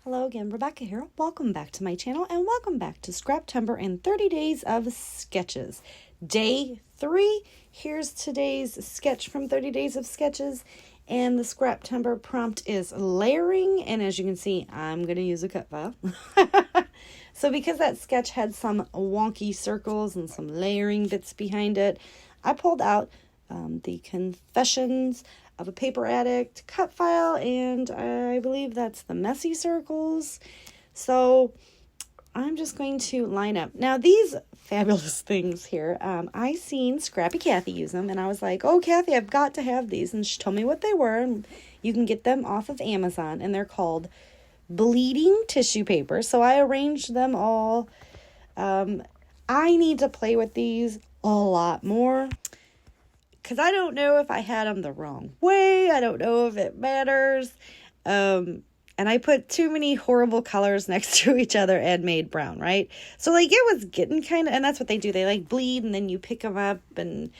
Hello again, Rebecca here. Welcome back to my channel and welcome back to Scraptember and 30 Days of Sketches. Day 3. Here's today's sketch from 30 Days of Sketches. And the Scraptember prompt is layering. And as you can see, I'm going to use a cut file. So because that sketch had some wonky circles and some layering bits behind it, I pulled out the Confessions of a Paper Addict cut file, and I believe that's the messy circles. So I'm just going to line up. Now these fabulous things here, I seen Scrappy Kathy use them, and I was like, oh Kathy, I've got to have these, and she told me what they were, and you can get them off of Amazon, and they're called bleeding tissue paper. So I arranged them all. I need to play with these a lot more, because I don't know if I had them the wrong way. I don't know if it matters. And I put too many horrible colors next to each other and made brown, right? So, like, it was getting kind of, and that's what they do. They, like, bleed, and then you pick them up. And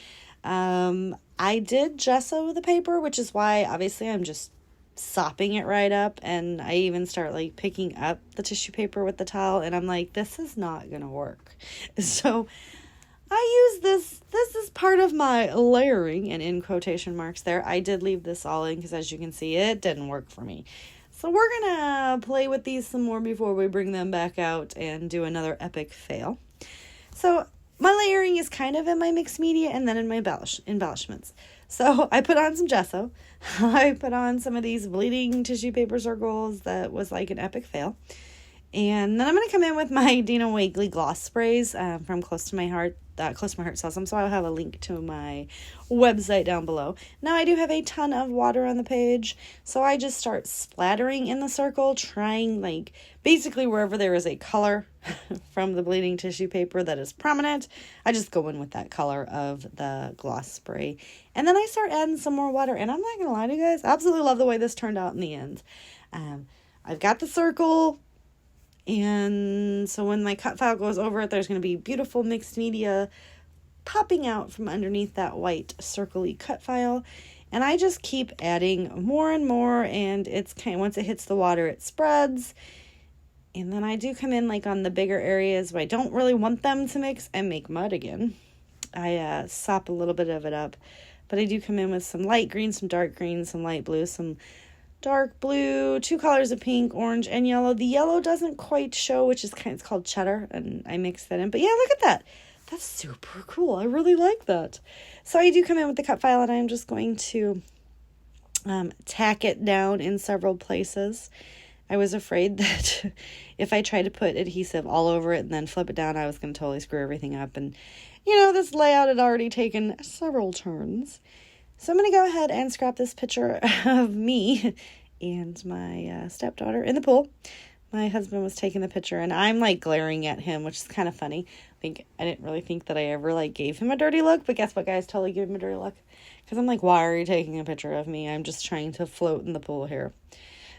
I did gesso the paper, which is why, obviously, I'm just sopping it right up. And I even start, like, picking up the tissue paper with the towel. And I'm like, this is not going to work. So I use this is part of my layering, and in quotation marks there. I did leave this all in because, as you can see, it didn't work for me. So we're going to play with these some more before we bring them back out and do another epic fail. So my layering is kind of in my mixed media and then in my embellishments. So I put on some gesso. I put on some of these bleeding tissue paper circles that was like an epic fail. And then I'm going to come in with my Dina Wakley gloss sprays from Close to My Heart sells them, so I'll have a link to my website down below. Now, I do have a ton of water on the page, so I just start splattering in the circle, trying, like, basically wherever there is a color from the bleeding tissue paper that is prominent, I just go in with that color of the gloss spray. And then I start adding some more water, and I'm not going to lie to you guys, I absolutely love the way this turned out in the end. I've got the circle, and so when my cut file goes over it, there's going to be beautiful mixed media popping out from underneath that white circle-y cut file. And I just keep adding more and more, and it's kind of, once it hits the water, it spreads. And then I do come in like on the bigger areas where I don't really want them to mix and make mud again. I sop a little bit of it up, but I do come in with some light green, some dark green, some light blue, some dark blue, 2 colors of pink, orange, and yellow. The yellow doesn't quite show, which is it's called cheddar, and I mix that in. But yeah, look at that. That's super cool. I really like that. So I do come in with the cut file, and I'm just going to tack it down in several places. I was afraid that if I tried to put adhesive all over it and then flip it down, I was going to totally screw everything up. And, this layout had already taken several turns. So I'm going to go ahead and scrap this picture of me and my stepdaughter in the pool. My husband was taking the picture, and I'm, like, glaring at him, which is kind of funny. I didn't really think that I ever, like, gave him a dirty look, but guess what, guys? Totally gave him a dirty look. Because I'm like, why are you taking a picture of me? I'm just trying to float in the pool here.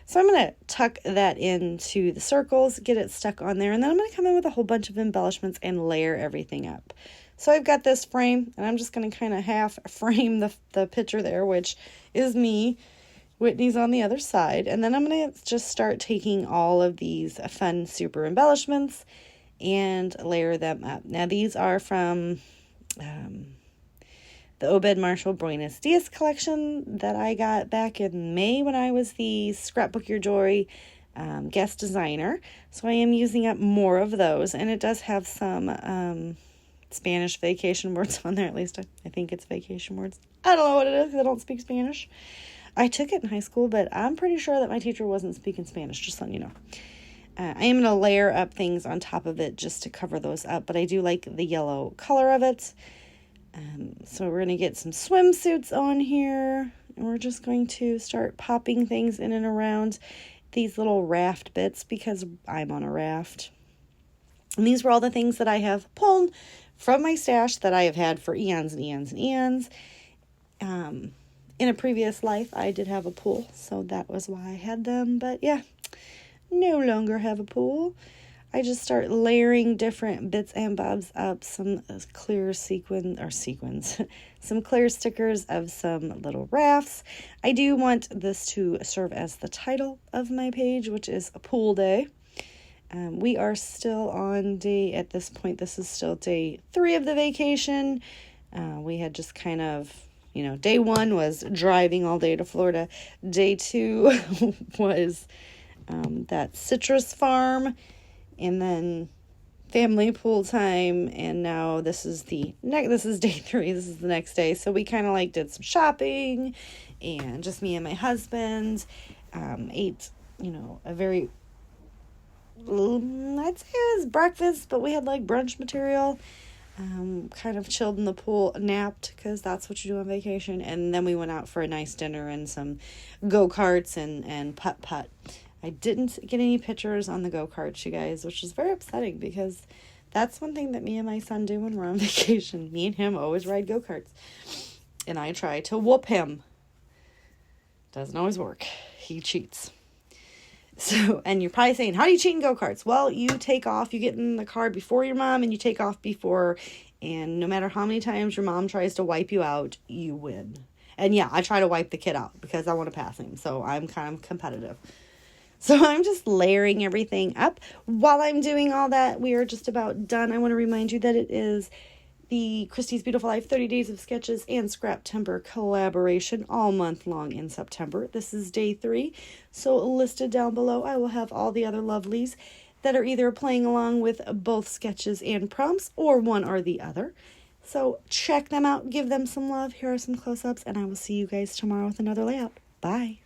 So I'm going to tuck that into the circles, get it stuck on there, and then I'm going to come in with a whole bunch of embellishments and layer everything up. So I've got this frame, and I'm just going to kind of half frame the picture there, which is me. Whitney's on the other side. And then I'm going to just start taking all of these fun super embellishments and layer them up. Now, these are from the Obed Marshall Buenos Dias collection that I got back in May when I was the Scrapbook Your Joy guest designer. So I am using up more of those, and it does have some Spanish vacation words on there. At least I think it's vacation words. I don't know what it is because I don't speak Spanish. I took it in high school, but I'm pretty sure that my teacher wasn't speaking Spanish, just letting you know. I am going to layer up things on top of it just to cover those up, but I do like the yellow color of it. So we're going to get some swimsuits on here, and we're just going to start popping things in and around these little raft bits because I'm on a raft. And these were all the things that I have pulled from my stash that I have had for eons and eons and eons. In a previous life, I did have a pool, so that was why I had them. But yeah, no longer have a pool. I just start layering different bits and bobs up, some clear sequins, some clear stickers of some little rafts. I do want this to serve as the title of my page, which is a pool day. We are still on at this point, this is still day 3 of the vacation. We had just kind of, day 1 was driving all day to Florida. Day 2 was that citrus farm, and then family pool time, and now this is day 3. This is the next day. So we kind of did some shopping, and just me and my husband ate, a very, I'd say it was breakfast, but we had brunch material. Kind of chilled in the pool, napped, because that's what you do on vacation, and then we went out for a nice dinner and some go-karts and putt-putt. I didn't get any pictures on the go-karts, you guys, which is very upsetting, because that's one thing that me and my son do when we're on vacation. Me and him always ride go-karts, and I try to whoop him. Doesn't always work. He cheats. So, and you're probably saying, how do you cheat in go-karts? Well, you take off, you get in the car before your mom, and you take off before, and no matter how many times your mom tries to wipe you out, you win. And yeah, I try to wipe the kid out because I want to pass him, so I'm kind of competitive. So I'm just layering everything up. While I'm doing all that, we are just about done. I want to remind you that it is the Christy's Beautiful Life 30 Days of Sketches and Scraptember collaboration all month long in September. This is day 3. So listed down below, I will have all the other lovelies that are either playing along with both sketches and prompts or one or the other. So check them out. Give them some love. Here are some close-ups, and I will see you guys tomorrow with another layout. Bye.